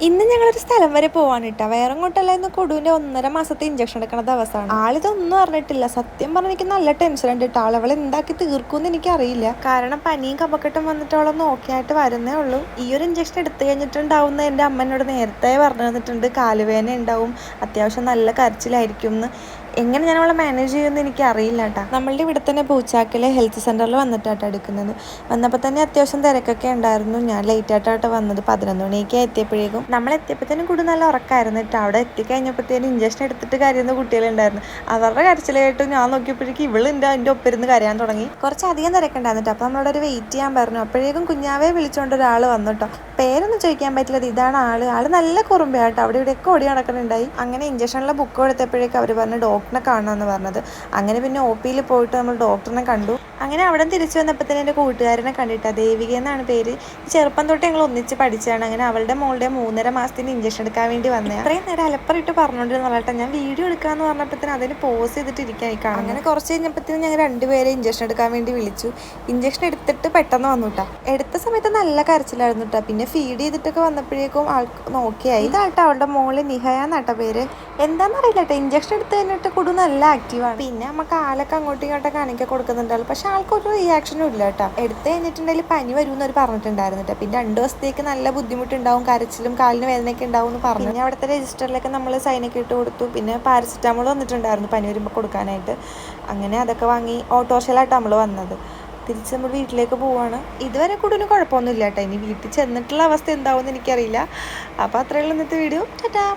ഇന്ന് ഞങ്ങളൊരു സ്ഥലം വരെ പോവാണ് കേട്ടോ. വേറെ ഇങ്ങോട്ടല്ല, ഇന്ന് കൊടുവിൻ്റെ 1.5 മാസത്തെ ഇഞ്ചക്ഷൻ എടുക്കണ ദിവസമാണ്. ആളിതൊന്നും അറിഞ്ഞിട്ടില്ല. സത്യം പറഞ്ഞ എനിക്ക് നല്ല ടെൻഷൻ ഉണ്ട് കേട്ടോ. അവളെ എന്താക്കി തീർക്കുമെന്ന് എനിക്കറിയില്ല. കാരണം പനിയും കഫക്കെട്ടും വന്നിട്ട് അവളെ നോക്കിയായിട്ട് വരുന്നേ ഉള്ളൂ. ഈ ഒരു ഇഞ്ചക്ഷൻ എടുത്തു കഴിഞ്ഞിട്ടുണ്ടാവുന്ന എൻ്റെ അമ്മ എന്നോട് നേരത്തെ പറഞ്ഞു തന്നിട്ടുണ്ട്. കാലുവേദന ഉണ്ടാവും, അത്യാവശ്യം നല്ല കരച്ചിലായിരിക്കും എന്ന്. എങ്ങനെ ഞാൻ അവളെ മാനേജ് ചെയ്യുമെന്ന് എനിക്ക് അറിയില്ല കേട്ടോ. നമ്മളുടെ ഇവിടെ തന്നെ പൂച്ചാക്കിലെ ഹെൽത്ത് സെൻ്ററിൽ വന്നിട്ടാട്ടോ എടുക്കുന്നത്. വന്നപ്പോൾ തന്നെ അത്യാവശ്യം തിരക്കൊക്കെ ഉണ്ടായിരുന്നു. ഞാൻ ലേറ്റായിട്ടാട്ടോ വന്നത്. 11 മണിയൊക്കെ എത്തിയപ്പോഴേക്കും നമ്മൾ എത്തിയപ്പോഴത്തേനും കൂടി നല്ല ഉറക്കമായിരുന്നു കേട്ടോ. അവിടെ എത്തിക്കഴിഞ്ഞപ്പോഴത്തേനും ഇഞ്ചക്ഷൻ എടുത്തിട്ട് കരയുന്ന കുട്ടികളുണ്ടായിരുന്നു. അവരുടെ കരച്ചിലായിട്ട് ഞാൻ നോക്കിയപ്പോഴേക്കും ഇവളുണ്ട് അതിൻ്റെ ഒപ്പിരുന്ന് കരയാൻ തുടങ്ങി. കുറച്ചധികം തിരക്കുണ്ടായിരുന്നു കേട്ടോ. അപ്പോൾ നമ്മളോട് ഒരു വെയിറ്റ് ചെയ്യാൻ പറഞ്ഞു. അപ്പോഴേക്കും കുഞ്ഞാവെ വിളിച്ചുകൊണ്ട് ഒരാൾ വന്നു കേട്ടോ. പേരൊന്നും ചോദിക്കാൻ പറ്റില്ല, ഇതാണ് ആള് നല്ല കുറുമ്പയാട്ടോ. അവിടെ ഇവിടെയൊക്കെ ഓടി നടക്കുന്നുണ്ടായി. അങ്ങനെ ഇഞ്ചക്ഷനുള്ള ബുക്ക് കൊടുത്തപ്പോഴേക്കും അവർ പറഞ്ഞു ഡോക്ടറിനെ കാണണമെന്ന് പറഞ്ഞത്. അങ്ങനെ പിന്നെ ഒ പിയിൽ പോയിട്ട് നമ്മൾ ഡോക്ടറിനെ കണ്ടു. അങ്ങനെ അവിടെ തിരിച്ചു വന്നപ്പോഴത്തേനും എൻ്റെ കൂട്ടുകാരനെ കണ്ടിട്ടാ, ദേവിക എന്നാണ് പേര്. ചെറുപ്പം തൊട്ട് ഞങ്ങൾ ഒന്നിച്ച് പഠിച്ചതാണ്. അങ്ങനെ അവളുടെ മോളുടെ 3.5 മാസത്തിന് ഇഞ്ചക്ഷൻ എടുക്കാൻ വേണ്ടി വന്നതാണ്. ഇത്രയും നേരം അലപ്പറിട്ട് പറഞ്ഞുകൊണ്ടിരുന്ന കേട്ടോ. ഞാൻ വീഡിയോ എടുക്കാമെന്ന് പറഞ്ഞപ്പോഴത്തേനും അതിന് പോസ് ചെയ്തിട്ടിരിക്കായി കാണും. അങ്ങനെ കുറച്ച് കഴിഞ്ഞപ്പോഴത്തേനും ഞങ്ങൾ രണ്ടുപേരെ ഇഞ്ചക്ഷൻ എടുക്കാൻ വേണ്ടി വിളിച്ചു. ഇഞ്ചക്ഷൻ എടുത്തിട്ട് പെട്ടെന്ന് വന്നു കേട്ടോ. എടുത്ത സമയത്ത് നല്ല കരച്ചിലായിരുന്നു കേട്ടോ. പിന്നെ ഫീഡ് ചെയ്തിട്ടൊക്കെ വന്നപ്പോഴേക്കും ആൾക്ക് നോക്കിയായി. ഇതാട്ടോ അവളുടെ മോള് നിഹയ എന്നാട്ടോ പേര്. എന്താണെന്നറിയില്ല കേട്ടോ. ഇഞ്ചക്ഷൻ എടുത്ത് കഴിഞ്ഞിട്ട് കുടു നല്ല ആക്റ്റീവാണ്. പിന്നെ നമുക്ക് കാലൊക്കെ അങ്ങോട്ടും ഇങ്ങോട്ടും കാണിക്കാൻ കൊടുക്കുന്നുണ്ടല്ലോ. പക്ഷെ ആൾക്കൊരു റിയാക്ഷനും ഇല്ല കേട്ടോ. എടുത്ത് കഴിഞ്ഞിട്ടുണ്ടെങ്കിൽ പനി വരുമെന്ന് അവർ പറഞ്ഞിട്ടുണ്ടായിരുന്നു കേട്ടോ. പിന്നെ 2 ദിവസത്തേക്ക് നല്ല ബുദ്ധിമുട്ടുണ്ടാവും, കരച്ചിലും കാലിന് വേദനയൊക്കെ ഉണ്ടാവും എന്ന് പറഞ്ഞു. പിന്നെ അവിടുത്തെ രജിസ്റ്ററിലൊക്കെ നമ്മൾ സൈനൊക്കെ ഇട്ട് കൊടുത്തു. പിന്നെ പാരസിറ്റാമോൾ വന്നിട്ടുണ്ടായിരുന്നു പനി വരുമ്പോൾ കൊടുക്കാനായിട്ട്. അങ്ങനെ അതൊക്കെ വാങ്ങി ഓട്ടോറിക്ഷയിലായിട്ട് നമ്മൾ വന്നത്. തിരിച്ച് നമ്മൾ വീട്ടിലേക്ക് പോവാണ്. ഇതുവരെ കൂടുതൽ കുഴപ്പമൊന്നുമില്ല കേട്ടോ. ഇനി വീട്ടിൽ ചെന്നിട്ടുള്ള അവസ്ഥ എന്താവുമെന്ന് എനിക്കറിയില്ല. അപ്പോൾ അത്രയുള്ള ഇന്നത്തെ വീഡിയോ. ടാറ്റാ.